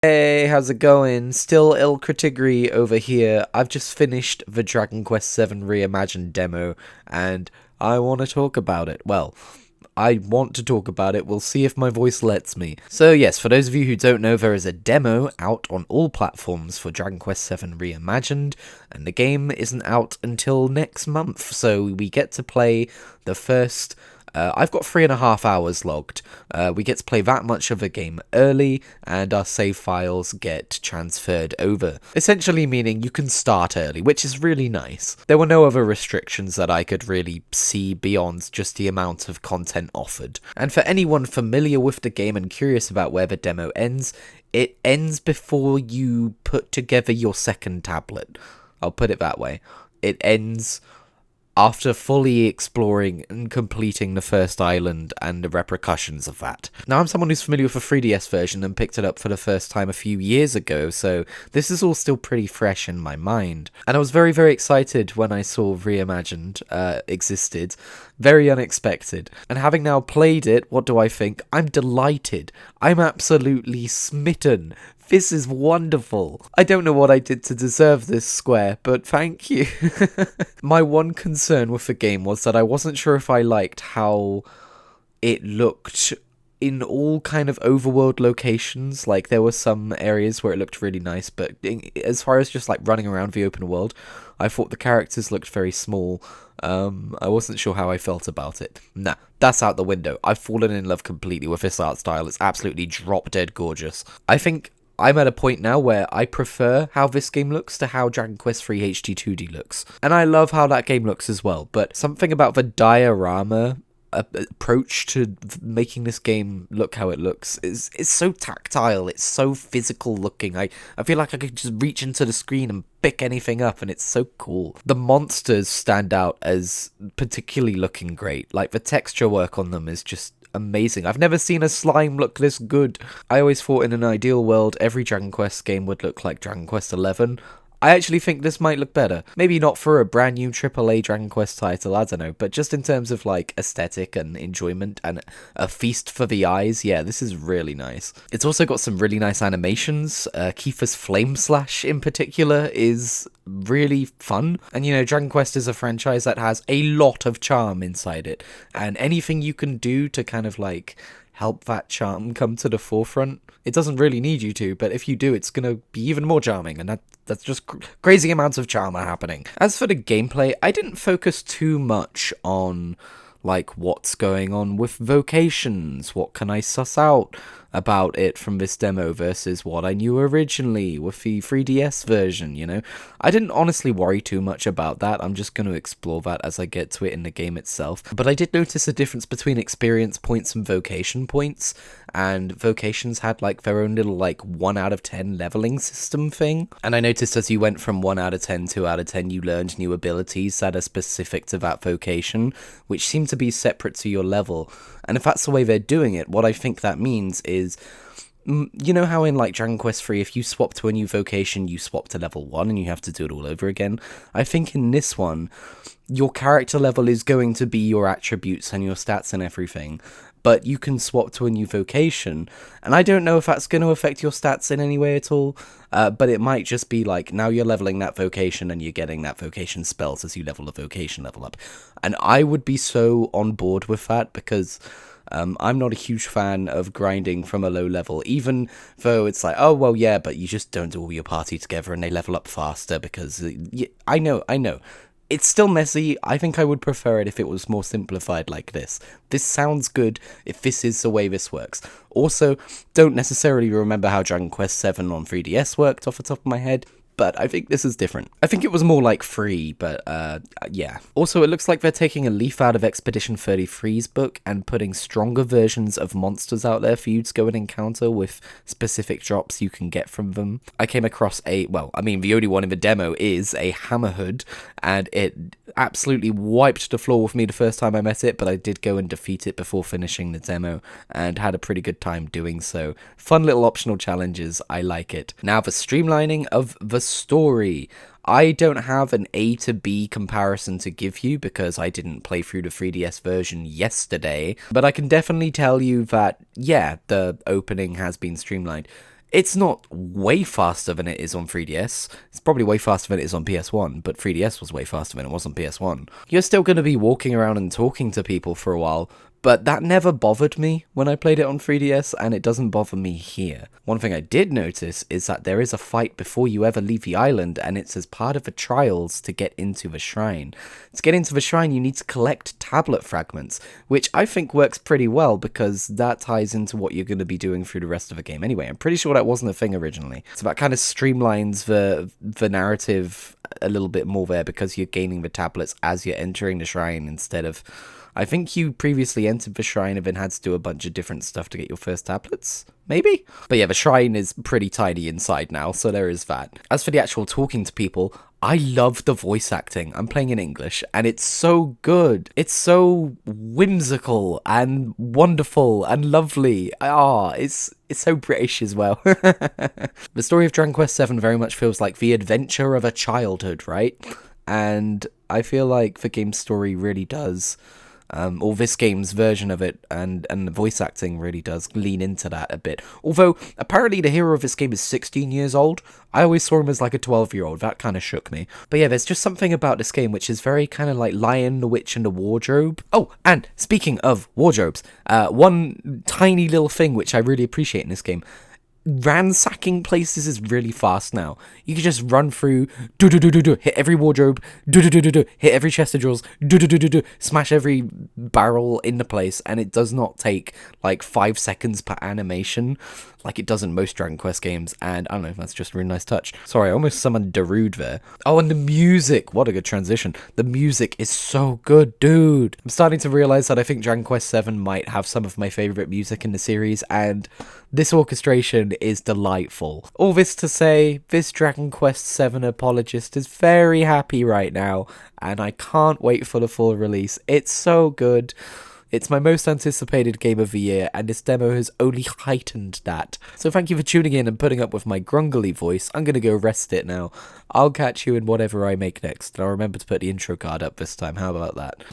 Hey, how's it going? Still ill Kritigri over here. I've just finished the Dragon Quest VII Reimagined demo, and I want to talk about it. Well, I want to talk about it. We'll see if my voice lets me. So yes, for those of you who don't know, there is a demo out on all platforms for Dragon Quest VII Reimagined, and the game isn't out until next month, so we get to play the first... I've got 3.5 hours logged. We get to play that much of the game early, and our save files get transferred over. Essentially meaning you can start early, which is really nice. There were no other restrictions that I could really see beyond just the amount of content offered. And for anyone familiar with the game and curious about where the demo ends, it ends before you put together your second tablet. I'll put it that way. It ends after fully exploring and completing the first island and the repercussions of that. Now, I'm someone who's familiar with the 3DS version and picked it up for the first time a few years ago, so this is all still pretty fresh in my mind. And I was very, very excited when I saw Reimagined existed. Very unexpected. And having now played it, what do I think? I'm delighted. I'm absolutely smitten. This is wonderful. I don't know what I did to deserve this, Square, but thank you. My one concern with the game was that I wasn't sure if I liked how it looked in all kind of overworld locations. Like, there were some areas where it looked really nice, but as far as just like running around the open world, I thought the characters looked very small. I wasn't sure how I felt about it. Nah, that's out the window. I've fallen in love completely with this art style. It's absolutely drop dead gorgeous. I think I'm at a point now where I prefer how this game looks to how Dragon Quest III HD 2D looks. And I love how that game looks as well, but something about the diorama approach to making this game look how it looks is so tactile. It's so physical looking. I feel like I could just reach into the screen and pick anything up, and it's so cool. The monsters stand out as particularly looking great. Like, the texture work on them is just amazing. I've never seen a slime look this good. I always thought in an ideal world every Dragon Quest game would look like Dragon Quest XI. I actually think this might look better. Maybe not for a brand new AAA Dragon Quest title, I don't know, but just in terms of like aesthetic and enjoyment and a feast for the eyes, yeah, this is really nice. It's also got some really nice animations. Kiefer's Flame Slash in particular is really fun. And you know, Dragon Quest is a franchise that has a lot of charm inside it, and anything you can do to kind of like help that charm come to the forefront, it doesn't really need you to, but if you do, it's gonna be even more charming, and that's just crazy amounts of charm are happening. As for the gameplay, I didn't focus too much on like what's going on with vocations, what can I suss out about it from this demo versus what I knew originally with the 3DS version, you know? I didn't honestly worry too much about that. I'm just going to explore that as I get to it in the game itself. But I did notice a difference between experience points and vocation points, and vocations had like their own little like 1 out of 10 leveling system thing. And I noticed as you went from 1 out of 10, 2 out of 10, you learned new abilities that are specific to that vocation, which seem to be separate to your level. And if that's the way they're doing it, what I think that means is, you know how in like Dragon Quest III, if you swap to a new vocation, you swap to level 1 and you have to do it all over again? I think in this one, your character level is going to be your attributes and your stats and everything, but you can swap to a new vocation, and I don't know if that's going to affect your stats in any way at all, but it might just be like, now you're leveling that vocation and you're getting that vocation spells as you level the vocation level up. And I would be so on board with that, because I'm not a huge fan of grinding from a low level, even though it's like, oh, well, yeah, but you just don't do all your party together and they level up faster because... I know. It's still messy. I think I would prefer it if it was more simplified like this. This sounds good if this is the way this works. Also, don't necessarily remember how Dragon Quest VII on 3DS worked off the top of my head, but I think this is different. I think it was more like free, but yeah. Also, it looks like they're taking a leaf out of Expedition 33's book and putting stronger versions of monsters out there for you to go and encounter with specific drops you can get from them. I came across the only one in the demo is a Hammerhood, and it absolutely wiped the floor with me the first time I met it, but I did go and defeat it before finishing the demo, and had a pretty good time doing so. Fun little optional challenges, I like it. Now, the streamlining of the story. I don't have an A to B comparison to give you because I didn't play through the 3DS version yesterday, but I can definitely tell you that, yeah, the opening has been streamlined. It's not way faster than it is on 3DS. It's probably way faster than it is on PS1, but 3DS was way faster than it was on PS1. You're still going to be walking around and talking to people for a while, but that never bothered me when I played it on 3DS, and it doesn't bother me here. One thing I did notice is that there is a fight before you ever leave the island, and it's as part of the trials to get into the shrine. To get into the shrine, you need to collect tablet fragments, which I think works pretty well because that ties into what you're going to be doing through the rest of the game anyway. I'm pretty sure that wasn't a thing originally. So that kind of streamlines the narrative a little bit more there because you're gaining the tablets as you're entering the shrine instead of... I think you previously entered the shrine and then had to do a bunch of different stuff to get your first tablets, maybe? But yeah, the shrine is pretty tidy inside now, so there is that. As for the actual talking to people, I love the voice acting. I'm playing in English, and it's so good. It's so whimsical and wonderful and lovely. It's so British as well. The story of Dragon Quest VII very much feels like the adventure of a childhood, right? And I feel like the game's story really does... or this game's version of it, and the voice acting really does lean into that a bit. Although, apparently the hero of this game is 16 years old. I always saw him as like a 12-year-old. That kind of shook me. But yeah, there's just something about this game which is very kind of like Lion, the Witch, and the Wardrobe. Oh, and speaking of wardrobes, one tiny little thing which I really appreciate in this game. Ransacking places is really fast now. You can just run through, hit every wardrobe, hit every chest of drawers, smash every barrel in the place, and it does not take like 5 seconds per animation like it does in most Dragon Quest games, and I don't know, that's just a really nice touch. Sorry, I almost summoned Darude there. Oh, and the music! What a good transition. The music is so good, dude! I'm starting to realize that I think Dragon Quest VII might have some of my favorite music in the series, and this orchestration is delightful. All this to say, this Dragon Quest VII apologist is very happy right now, and I can't wait for the full release. It's so good. It's my most anticipated game of the year, and this demo has only heightened that. So thank you for tuning in and putting up with my grungly voice. I'm gonna go rest it now. I'll catch you in whatever I make next, and I'll remember to put the intro card up this time. How about that?